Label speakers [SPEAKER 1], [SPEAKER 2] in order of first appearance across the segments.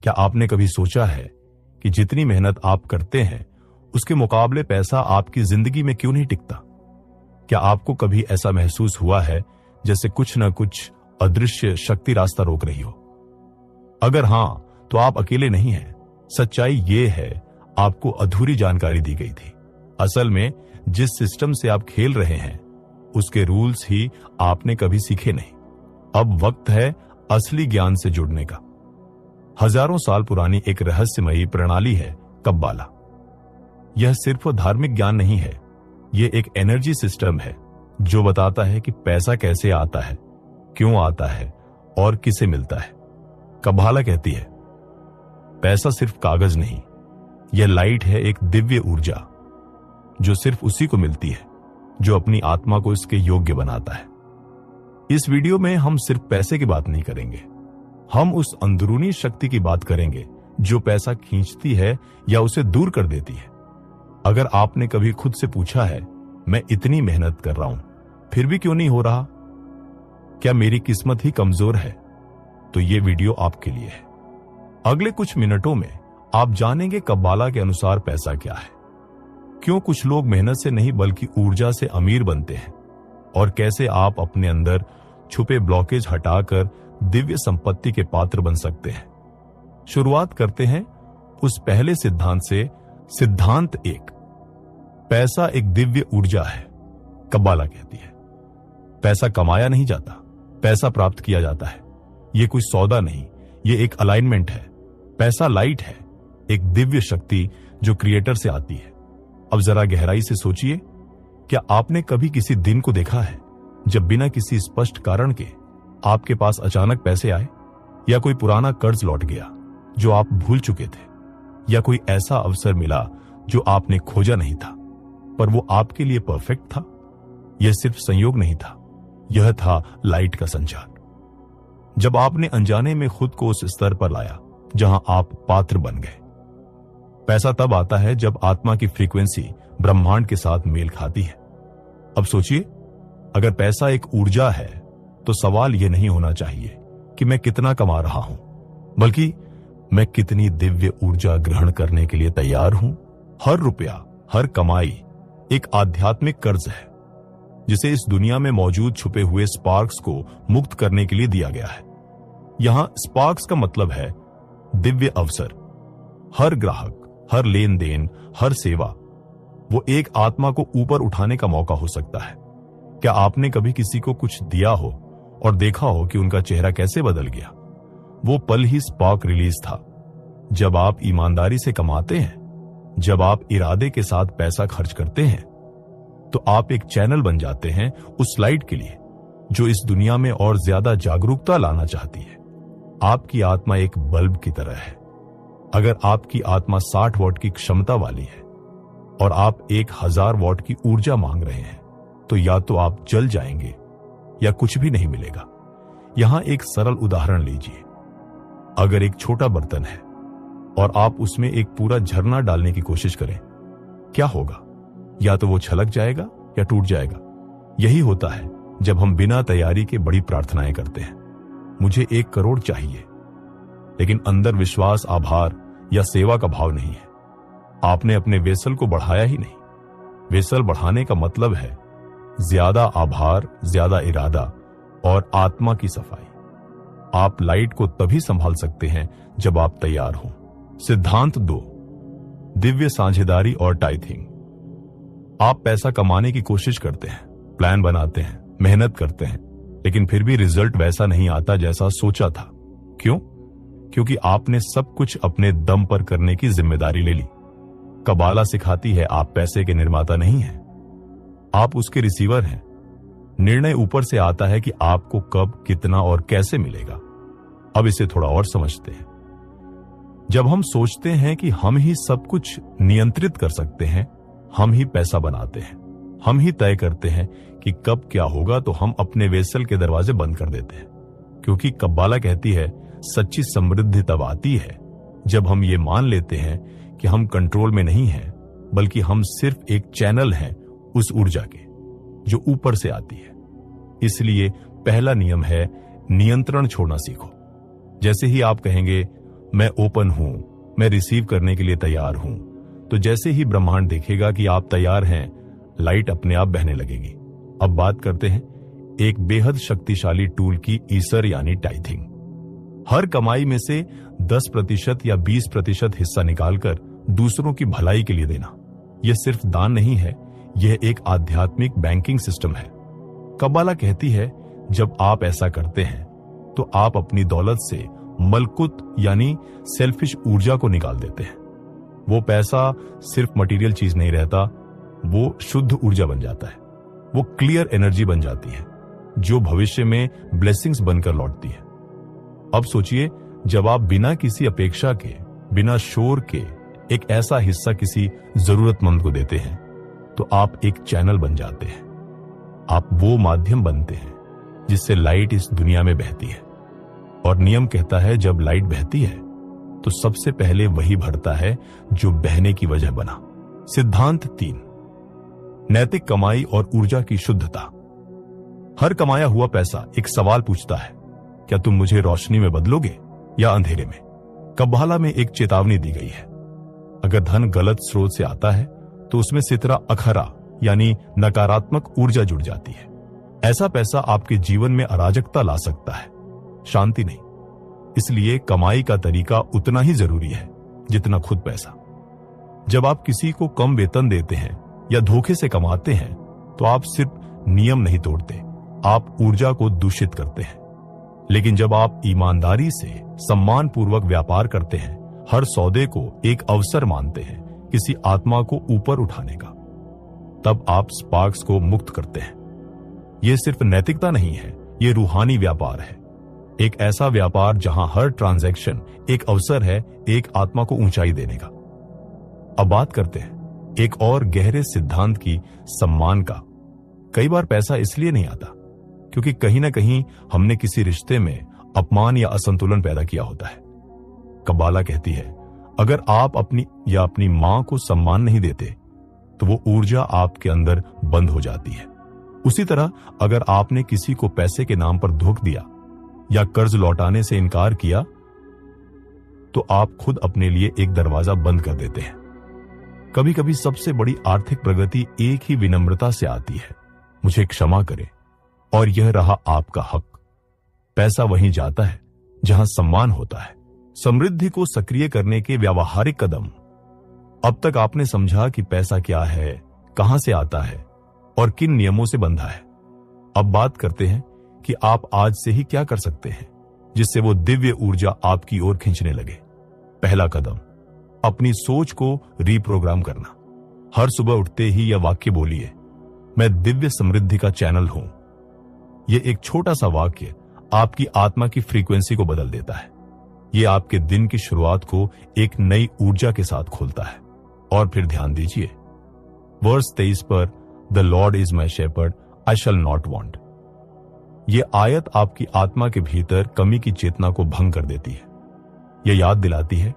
[SPEAKER 1] क्या आपने कभी सोचा है कि जितनी मेहनत आप करते हैं उसके मुकाबले पैसा आपकी जिंदगी में क्यों नहीं टिकता? क्या आपको कभी ऐसा महसूस हुआ है जैसे कुछ न कुछ अदृश्य शक्ति रास्ता रोक रही हो? अगर हां, तो आप अकेले नहीं हैं। सच्चाई ये है, आपको अधूरी जानकारी दी गई थी। असल में जिस सिस्टम से आप खेल रहे हैं उसके रूल्स ही आपने कभी सीखे नहीं। अब वक्त है असली ज्ञान से जुड़ने का। हजारों साल पुरानी एक रहस्यमयी प्रणाली है कब्बाला। यह सिर्फ धार्मिक ज्ञान नहीं है, यह एक एनर्जी सिस्टम है जो बताता है कि पैसा कैसे आता है, क्यों आता है और किसे मिलता है। कब्बाला कहती है पैसा सिर्फ कागज नहीं, यह लाइट है, एक दिव्य ऊर्जा जो सिर्फ उसी को मिलती है जो अपनी आत्मा को इसके योग्य बनाता है। इस वीडियो में हम सिर्फ पैसे की बात नहीं करेंगे, हम उस अंदरूनी शक्ति की बात करेंगे जो पैसा खींचती है या उसे दूर कर देती है। अगर आपने कभी खुद से पूछा है, मैं इतनी मेहनत कर रहा हूं फिर भी क्यों नहीं हो रहा? क्या मेरी किस्मत ही कमजोर है? तो ये वीडियो आपके लिए है। अगले कुछ मिनटों में आप जानेंगे कब्बाला के अनुसार पैसा क्या है, क्यों कुछ लोग मेहनत से नहीं बल्कि ऊर्जा से अमीर बनते हैं, और कैसे आप अपने अंदर छुपे ब्लॉकेज हटाकर दिव्य संपत्ति के पात्र बन सकते हैं। शुरुआत करते हैं उस पहले सिद्धांत से। सिद्धांत 1, पैसा एक दिव्य ऊर्जा है। कब्बाला कहती है पैसा कमाया नहीं जाता, पैसा प्राप्त किया जाता है। यह कोई सौदा नहीं, यह एक अलाइनमेंट है। पैसा लाइट है, एक दिव्य शक्ति जो क्रिएटर से आती है। अब जरा गहराई से सोचिए, क्या आपने कभी किसी दिन को देखा है जब बिना किसी स्पष्ट कारण के आपके पास अचानक पैसे आए, या कोई पुराना कर्ज लौट गया जो आप भूल चुके थे, या कोई ऐसा अवसर मिला जो आपने खोजा नहीं था पर वो आपके लिए परफेक्ट था? यह सिर्फ संयोग नहीं था, यह था लाइट का संचार। जब आपने अनजाने में खुद को उस स्तर पर लाया जहां आप पात्र बन गए। पैसा तब आता है जब आत्मा की फ्रीक्वेंसी ब्रह्मांड के साथ मेल खाती है। अब सोचिए, अगर पैसा एक ऊर्जा है तो सवाल यह नहीं होना चाहिए कि मैं कितना कमा रहा हूं, बल्कि मैं कितनी दिव्य ऊर्जा ग्रहण करने के लिए तैयार हूं। हर रुपया, हर कमाई एक आध्यात्मिक कर्ज है जिसे इस दुनिया में मौजूद छुपे हुए स्पार्क्स को मुक्त करने के लिए दिया गया है। यहां स्पार्क्स का मतलब है दिव्य अवसर। हर ग्राहक, हर लेन देन, हर सेवा वो एक आत्मा को ऊपर उठाने का मौका हो सकता है। क्या आपने कभी किसी को कुछ दिया हो और देखा हो कि उनका चेहरा कैसे बदल गया? वो पल ही स्पार्क रिलीज था। जब आप ईमानदारी से कमाते हैं, जब आप इरादे के साथ पैसा खर्च करते हैं, तो आप एक चैनल बन जाते हैं उस लाइट के लिए जो इस दुनिया में और ज्यादा जागरूकता लाना चाहती है। आपकी आत्मा एक बल्ब की तरह है। अगर आपकी आत्मा 60 वॉट की क्षमता वाली है और आप 1000 वॉट की ऊर्जा मांग रहे हैं, तो या तो आप जल जाएंगे या कुछ भी नहीं मिलेगा। यहां एक सरल उदाहरण लीजिए। अगर एक छोटा बर्तन है और आप उसमें एक पूरा झरना डालने की कोशिश करें, क्या होगा? या तो वो छलक जाएगा या टूट जाएगा। यही होता है जब हम बिना तैयारी के बड़ी प्रार्थनाएं करते हैं, मुझे 1 करोड़ चाहिए, लेकिन अंदर विश्वास, आभार या सेवा का भाव नहीं है। आपने अपने वेसल को बढ़ाया ही नहीं। वेसल बढ़ाने का मतलब है ज्यादा आभार, ज्यादा इरादा और आत्मा की सफाई। आप लाइट को तभी संभाल सकते हैं जब आप तैयार हों। सिद्धांत 2, दिव्य साझेदारी और टाइथिंग। आप पैसा कमाने की कोशिश करते हैं, प्लान बनाते हैं, मेहनत करते हैं, लेकिन फिर भी रिजल्ट वैसा नहीं आता जैसा सोचा था। क्यों? क्योंकि आपने सब कुछ अपने दम पर करने की जिम्मेदारी ले ली। कब्बाला सिखाती है आप पैसे के निर्माता नहीं हैं, आप उसके रिसीवर हैं। निर्णय ऊपर से आता है कि आपको कब, कितना और कैसे मिलेगा। अब इसे थोड़ा और समझते हैं। जब हम सोचते हैं कि हम ही सब कुछ नियंत्रित कर सकते हैं, हम ही पैसा बनाते हैं, हम ही तय करते हैं कि कब क्या होगा, तो हम अपने वेसल के दरवाजे बंद कर देते हैं। क्योंकि कब्बाला कहती है सच्ची समृद्धि तब आती है जब हम ये मान लेते हैं कि हम कंट्रोल में नहीं हैं, बल्कि हम सिर्फ एक चैनल हैं उस ऊर्जा के जो ऊपर से आती है। इसलिए पहला नियम है नियंत्रण छोड़ना सीखो। जैसे ही आप कहेंगे मैं ओपन हूं, मैं रिसीव करने के लिए तैयार हूं, तो जैसे ही ब्रह्मांड देखेगा कि आप तैयार हैं, लाइट अपने आप बहने लगेगी। अब बात करते हैं एक बेहद शक्तिशाली टूल की, ईसर यानी टाइथिंग। हर कमाई में से 10% या 20% हिस्सा निकालकर दूसरों की भलाई के लिए देना। यह सिर्फ दान नहीं है, यह एक आध्यात्मिक बैंकिंग सिस्टम है। कब्बाला कहती है जब आप ऐसा करते हैं तो आप अपनी दौलत से मलकुत यानी सेल्फिश ऊर्जा को निकाल देते हैं। वो पैसा सिर्फ मटेरियल चीज नहीं रहता, वो शुद्ध ऊर्जा बन जाता है। वो क्लियर एनर्जी बन जाती है जो भविष्य में ब्लेसिंग्स बनकर लौटती है। अब सोचिए, जब आप बिना किसी अपेक्षा के, बिना शोर के एक ऐसा हिस्सा किसी जरूरतमंद को देते हैं तो आप एक चैनल बन जाते हैं। आप वो माध्यम बनते हैं जिससे लाइट इस दुनिया में बहती है। और नियम कहता है जब लाइट बहती है तो सबसे पहले वही भरता है जो बहने की वजह बना। सिद्धांत 3, नैतिक कमाई और ऊर्जा की शुद्धता। हर कमाया हुआ पैसा एक सवाल पूछता है, क्या तुम मुझे रोशनी में बदलोगे या अंधेरे में? कब्बाला में एक चेतावनी दी गई है, अगर धन गलत स्रोत से आता है तो उसमें सितरा अखरा यानी नकारात्मक ऊर्जा जुड़ जाती है। ऐसा पैसा आपके जीवन में अराजकता ला सकता है, शांति नहीं। इसलिए कमाई का तरीका उतना ही जरूरी है जितना खुद पैसा। जब आप किसी को कम वेतन देते हैं या धोखे से कमाते हैं तो आप सिर्फ नियम नहीं तोड़ते, आप ऊर्जा को दूषित करते हैं। लेकिन जब आप ईमानदारी से सम्मान पूर्वक व्यापार करते हैं, हर सौदे को एक अवसर मानते हैं किसी आत्मा को ऊपर उठाने का, तब आप स्पार्क्स को मुक्त करते हैं। यह सिर्फ नैतिकता नहीं है, यह रूहानी व्यापार है। एक ऐसा व्यापार जहां हर ट्रांजैक्शन एक अवसर है एक आत्मा को ऊंचाई देने का। अब बात करते हैं एक और गहरे सिद्धांत की, सम्मान का। कई बार पैसा इसलिए नहीं आता क्योंकि कहीं ना कहीं हमने किसी रिश्ते में अपमान या असंतुलन पैदा किया होता है। कब्बाला कहती है अगर आप अपनी मां को सम्मान नहीं देते तो वो ऊर्जा आपके अंदर बंद हो जाती है। उसी तरह अगर आपने किसी को पैसे के नाम पर धोखा दिया या कर्ज लौटाने से इनकार किया तो आप खुद अपने लिए एक दरवाजा बंद कर देते हैं। कभी कभी सबसे बड़ी आर्थिक प्रगति एक ही विनम्रता से आती है, मुझे क्षमा करें और यह रहा आपका हक। पैसा वहीं जाता है जहां सम्मान होता है। समृद्धि को सक्रिय करने के व्यावहारिक कदम। अब तक आपने समझा कि पैसा क्या है, कहां से आता है और किन नियमों से बंधा है। अब बात करते हैं कि आप आज से ही क्या कर सकते हैं जिससे वो दिव्य ऊर्जा आपकी ओर खींचने लगे। पहला कदम, अपनी सोच को रीप्रोग्राम करना। हर सुबह उठते ही यह वाक्य बोलिए, मैं दिव्य समृद्धि का चैनल हूं। यह एक छोटा सा वाक्य आपकी आत्मा की फ्रीक्वेंसी को बदल देता है। यह आपके दिन की शुरुआत को एक नई ऊर्जा के साथ खोलता है। और फिर ध्यान दीजिए वर्स 23 पर, the Lord is my shepherd, I shall not want. यह आयत आपकी आत्मा के भीतर कमी की चेतना को भंग कर देती है। यह याद दिलाती है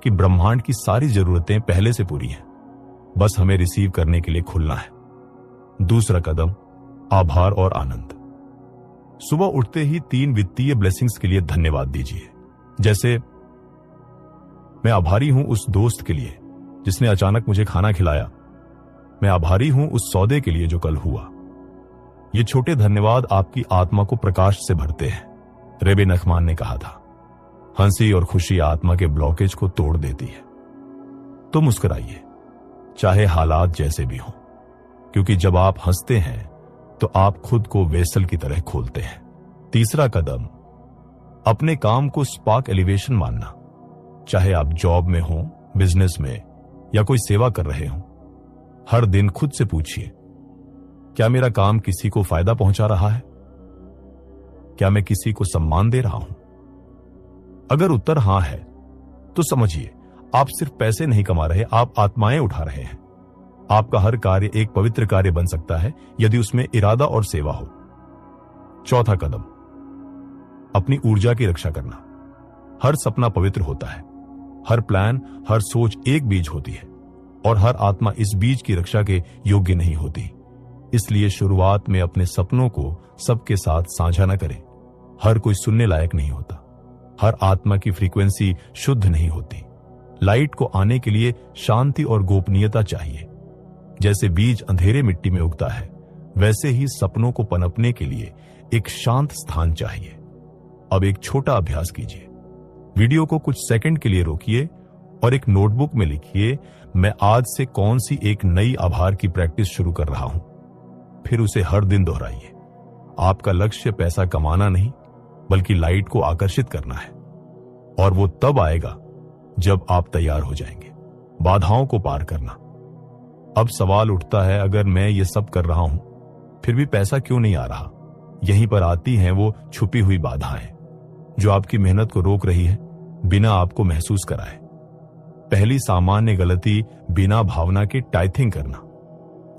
[SPEAKER 1] कि ब्रह्मांड की सारी जरूरतें पहले से पूरी हैं, बस हमें रिसीव करने के लिए खुलना है। दूसरा कदम, आभार और आनंद। सुबह उठते ही 3 वित्तीय ब्लेसिंग्स के लिए धन्यवाद दीजिए। जैसे, मैं आभारी हूं उस दोस्त के लिए जिसने अचानक मुझे खाना खिलाया। मैं आभारी हूं उस सौदे के लिए जो कल हुआ। ये छोटे धन्यवाद आपकी आत्मा को प्रकाश से भरते हैं। रेबे नखमान ने कहा था, हंसी और खुशी आत्मा के ब्लॉकेज को तोड़ देती है। तो मुस्कुराइए, चाहे हालात जैसे भी हों, क्योंकि जब आप हंसते हैं तो आप खुद को वेसल की तरह खोलते हैं। तीसरा कदम, अपने काम को स्पार्क एलिवेशन मानना। चाहे आप जॉब में हो, बिजनेस में या कोई सेवा कर रहे हो, हर दिन खुद से पूछिए, क्या मेरा काम किसी को फायदा पहुंचा रहा है? क्या मैं किसी को सम्मान दे रहा हूं? अगर उत्तर हां है तो समझिए आप सिर्फ पैसे नहीं कमा रहे, आप आत्माएं उठा रहे हैं। आपका हर कार्य एक पवित्र कार्य बन सकता है यदि उसमें इरादा और सेवा हो। चौथा कदम, अपनी ऊर्जा की रक्षा करना। हर सपना पवित्र होता है, हर प्लान, हर सोच एक बीज होती है और हर आत्मा इस बीज की रक्षा के योग्य नहीं होती। इसलिए शुरुआत में अपने सपनों को सबके साथ साझा न करें। हर कोई सुनने लायक नहीं होता। हर आत्मा की फ्रीक्वेंसी शुद्ध नहीं होती। लाइट को आने के लिए शांति और गोपनीयता चाहिए। जैसे बीज अंधेरे मिट्टी में उगता है, वैसे ही सपनों को पनपने के लिए एक शांत स्थान चाहिए। अब एक छोटा अभ्यास कीजिए। वीडियो को कुछ सेकंड के लिए रोकिए और एक नोटबुक में लिखिए, मैं आज से कौन सी एक नई आभार की प्रैक्टिस शुरू कर रहा हूं। फिर उसे हर दिन दोहराइए। आपका लक्ष्य पैसा कमाना नहीं, बल्कि लाइट को आकर्षित करना है। और वो तब आएगा जब आप तैयार हो जाएंगे। बाधाओं को पार करना। अब सवाल उठता है, अगर मैं ये सब कर रहा हूं फिर भी पैसा क्यों नहीं आ रहा? यहीं पर आती हैं वो छुपी हुई बाधाएं जो आपकी मेहनत को रोक रही है, बिना आपको महसूस कराए। पहली सामान्य गलती बिना भावना के टाइथिंग करना।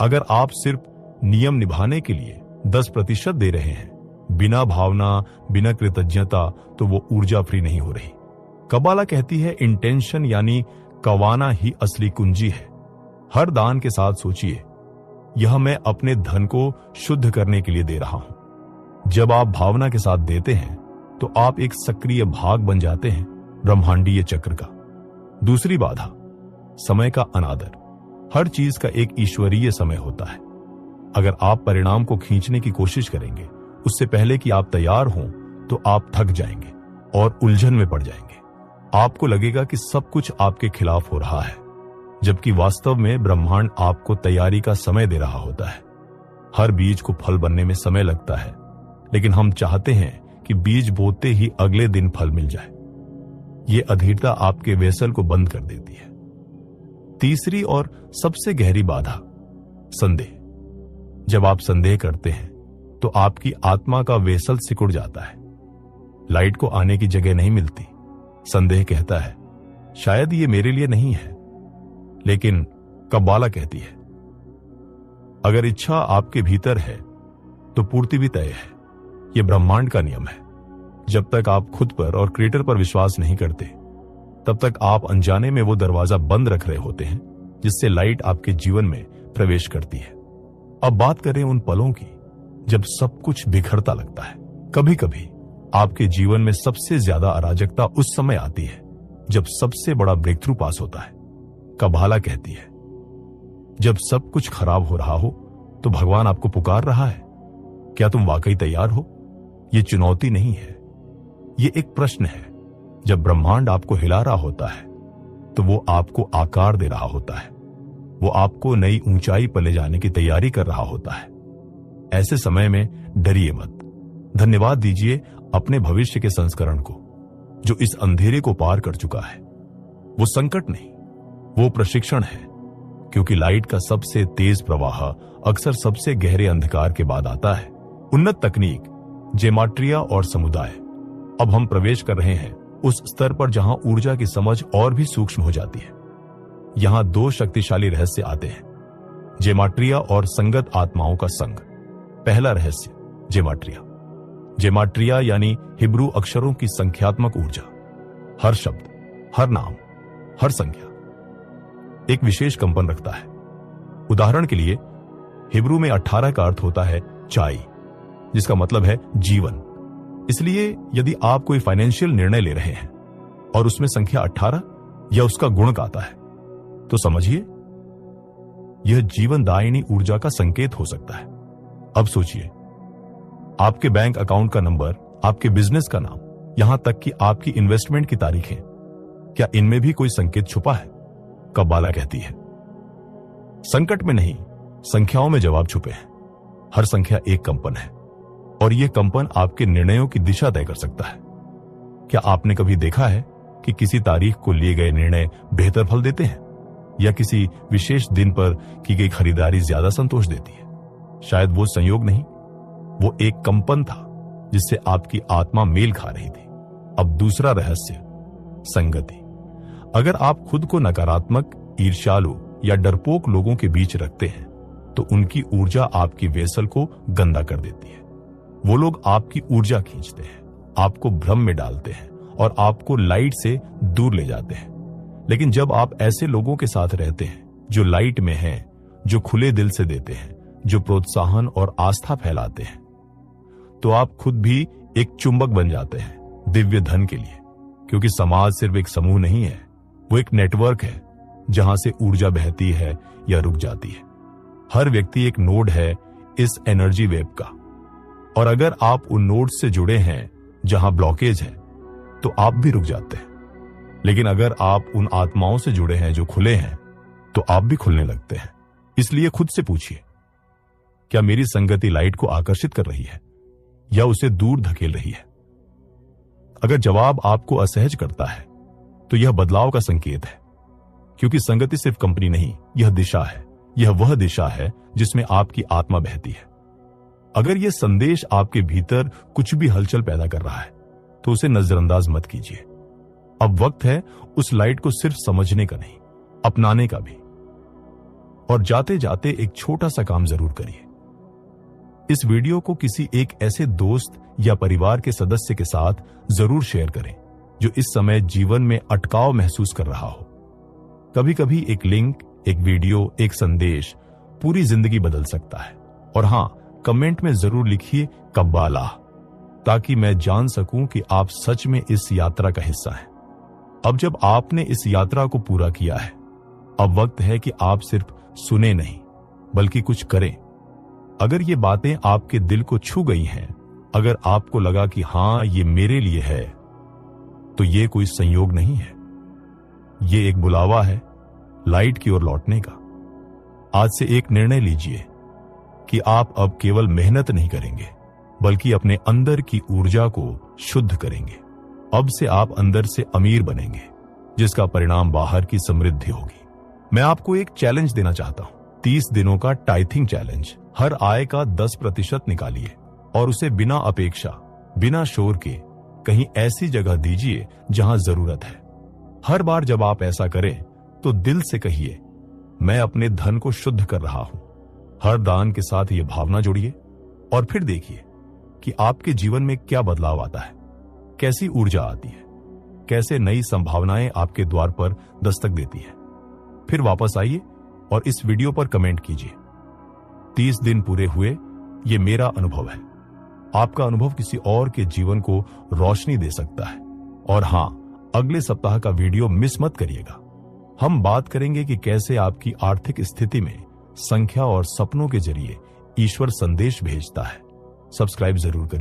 [SPEAKER 1] अगर आप सिर्फ नियम निभाने के लिए 10% दे रहे हैं, बिना भावना, बिना कृतज्ञता, तो वो ऊर्जा फ्री नहीं हो रही। कबाला कहती है, इंटेंशन यानी कवाना ही असली कुंजी है। हर दान के साथ सोचिए, यह मैं अपने धन को शुद्ध करने के लिए दे रहा हूं। जब आप भावना के साथ देते हैं तो आप एक सक्रिय भाग बन जाते हैं ब्रह्मांडीय चक्र का। दूसरी बाधा, समय का अनादर। हर चीज का एक ईश्वरीय समय होता है। अगर आप परिणाम को खींचने की कोशिश करेंगे उससे पहले कि आप तैयार हों, तो आप थक जाएंगे और उलझन में पड़ जाएंगे। आपको लगेगा कि सब कुछ आपके खिलाफ हो रहा है, जबकि वास्तव में ब्रह्मांड आपको तैयारी का समय दे रहा होता है। हर बीज को फल बनने में समय लगता है, लेकिन हम चाहते हैं कि बीज बोते ही अगले दिन फल मिल जाए। ये अधीरता आपके वेसल को बंद कर देती है। तीसरी और सबसे गहरी बाधा, संदेह। जब आप संदेह करते हैं तो आपकी आत्मा का वेसल सिकुड़ जाता है। लाइट को आने की जगह नहीं मिलती। संदेह कहता है, शायद ये मेरे लिए नहीं है। लेकिन कब्बाला कहती है, अगर इच्छा आपके भीतर है तो पूर्ति भी तय है। यह ब्रह्मांड का नियम है। जब तक आप खुद पर और क्रिएटर पर विश्वास नहीं करते, तब तक आप अनजाने में वो दरवाजा बंद रख रहे होते हैं जिससे लाइट आपके जीवन में प्रवेश करती है। अब बात करें उन पलों की जब सब कुछ बिखरता लगता है। कभी कभी आपके जीवन में सबसे ज्यादा अराजकता उस समय आती है जब सबसे बड़ा ब्रेक थ्रू पास होता है। कबाला कहती है, जब सब कुछ खराब हो रहा हो तो भगवान आपको पुकार रहा है। क्या तुम वाकई तैयार हो? ये चुनौती नहीं है, ये एक प्रश्न है। जब ब्रह्मांड आपको हिला रहा होता है तो वो आपको आकार दे रहा होता है। वो आपको नई ऊंचाई पर ले जाने की तैयारी कर रहा होता है। ऐसे समय में डरिए मत। धन्यवाद दीजिए अपने भविष्य के संस्करण को जो इस अंधेरे को पार कर चुका है। वो संकट नहीं, वो प्रशिक्षण है, क्योंकि लाइट का सबसे तेज प्रवाह अक्सर सबसे गहरे अंधकार के बाद आता है। उन्नत तकनीक, जेमाट्रिया और समुदाय। अब हम प्रवेश कर रहे हैं उस स्तर पर जहां ऊर्जा की समझ और भी सूक्ष्म हो जाती है। यहां दो शक्तिशाली रहस्य आते हैं, जेमाट्रिया और संगत आत्माओं का संग। पहला रहस्य, जेमाट्रिया। जेमाट्रिया यानी हिब्रू अक्षरों की संख्यात्मक ऊर्जा। हर शब्द, हर नाम, हर संख्या एक विशेष कंपन रखता है। उदाहरण के लिए हिब्रू में 18 का अर्थ होता है चाई, जिसका मतलब है जीवन। इसलिए यदि आप कोई फाइनेंशियल निर्णय ले रहे हैं और उसमें संख्या 18 या उसका गुणक आता है, तो समझिए यह जीवनदायिनी ऊर्जा का संकेत हो सकता है। अब सोचिए, आपके बैंक अकाउंट का नंबर, आपके बिजनेस का नाम, यहां तक कि आपकी इन्वेस्टमेंट की तारीखें, क्या इनमें भी कोई संकेत छुपा है? कब्बाला कहती है, संकट में नहीं, संख्याओं में जवाब छुपे हैं। हर संख्या एक कंपन है और यह कंपन आपके निर्णयों की दिशा तय कर सकता है। क्या आपने कभी देखा है कि किसी तारीख को लिए गए निर्णय बेहतर फल देते हैं या किसी विशेष दिन पर की गई खरीदारी ज्यादा संतोष देती है? शायद वो संयोग नहीं, वो एक कंपन था जिससे आपकी आत्मा मेल खा रही थी। अब दूसरा रहस्य, संगति। अगर आप खुद को नकारात्मक, ईर्ष्यालु या डरपोक लोगों के बीच रखते हैं तो उनकी ऊर्जा आपकी वेसल को गंदा कर देती है। वो लोग आपकी ऊर्जा खींचते हैं, आपको भ्रम में डालते हैं और आपको लाइट से दूर ले जाते हैं। लेकिन जब आप ऐसे लोगों के साथ रहते हैं जो लाइट में हैं, जो खुले दिल से देते हैं, जो प्रोत्साहन और आस्था फैलाते हैं, तो आप खुद भी एक चुंबक बन जाते हैं दिव्य धन के लिए। क्योंकि समाज सिर्फ एक समूह नहीं है, वो एक नेटवर्क है जहां से ऊर्जा बहती है या रुक जाती है। हर व्यक्ति एक नोड है इस एनर्जी वेव का, और अगर आप उन नोड्स से जुड़े हैं जहां ब्लॉकेज है तो आप भी रुक जाते हैं। लेकिन अगर आप उन आत्माओं से जुड़े हैं जो खुले हैं तो आप भी खुलने लगते हैं। इसलिए खुद से पूछिए, क्या मेरी संगति लाइट को आकर्षित कर रही है या उसे दूर धकेल रही है? अगर जवाब आपको असहज करता है तो यह बदलाव का संकेत है, क्योंकि संगति सिर्फ कंपनी नहीं, यह दिशा है। यह वह दिशा है जिसमें आपकी आत्मा बहती है। अगर यह संदेश आपके भीतर कुछ भी हलचल पैदा कर रहा है तो उसे नजरअंदाज मत कीजिए। अब वक्त है उस लाइट को सिर्फ समझने का नहीं, अपनाने का भी। और जाते जाते एक छोटा सा काम जरूर करिए। इस वीडियो को किसी एक ऐसे दोस्त या परिवार के सदस्य के साथ जरूर शेयर करें जो इस समय जीवन में अटकाव महसूस कर रहा हो। कभी कभी एक लिंक, एक वीडियो, एक संदेश पूरी जिंदगी बदल सकता है। और हां, कमेंट में जरूर लिखिए कब्बाला, ताकि मैं जान सकूं कि आप सच में इस यात्रा का हिस्सा हैं। अब जब आपने इस यात्रा को पूरा किया है, अब वक्त है कि आप सिर्फ सुने नहीं बल्कि कुछ करें। अगर ये बातें आपके दिल को छू गई हैं, अगर आपको लगा कि हां ये मेरे लिए है, तो ये कोई संयोग नहीं है, ये एक बुलावा है लाइट की ओर लौटने का। आज से एक निर्णय लीजिए कि आप अब केवल मेहनत नहीं करेंगे बल्कि अपने अंदर की ऊर्जा को शुद्ध करेंगे। अब से आप अंदर से अमीर बनेंगे, जिसका परिणाम बाहर की समृद्धि होगी। मैं आपको एक चैलेंज देना चाहता हूं, 30 दिनों का टाइथिंग चैलेंज। हर आय का 10% निकालिए और उसे बिना अपेक्षा, बिना शोर के कहीं ऐसी जगह दीजिए जहां जरूरत है। हर बार जब आप ऐसा करें तो दिल से कहिए, मैं अपने धन को शुद्ध कर रहा हूं। हर दान के साथ ये भावना जोड़िए और फिर देखिए कि आपके जीवन में क्या बदलाव आता है, कैसी ऊर्जा आती है, कैसे नई संभावनाएं आपके द्वार पर दस्तक देती है। फिर वापस आइए और इस वीडियो पर कमेंट कीजिए। 30 दिन पूरे हुए, ये मेरा अनुभव है। आपका अनुभव किसी और के जीवन को रोशनी दे सकता है। और हां, अगले सप्ताह का वीडियो मिस मत करिएगा। हम बात करेंगे कि कैसे आपकी आर्थिक स्थिति में संख्या और सपनों के जरिए ईश्वर संदेश भेजता है। सब्सक्राइब जरूर करिए।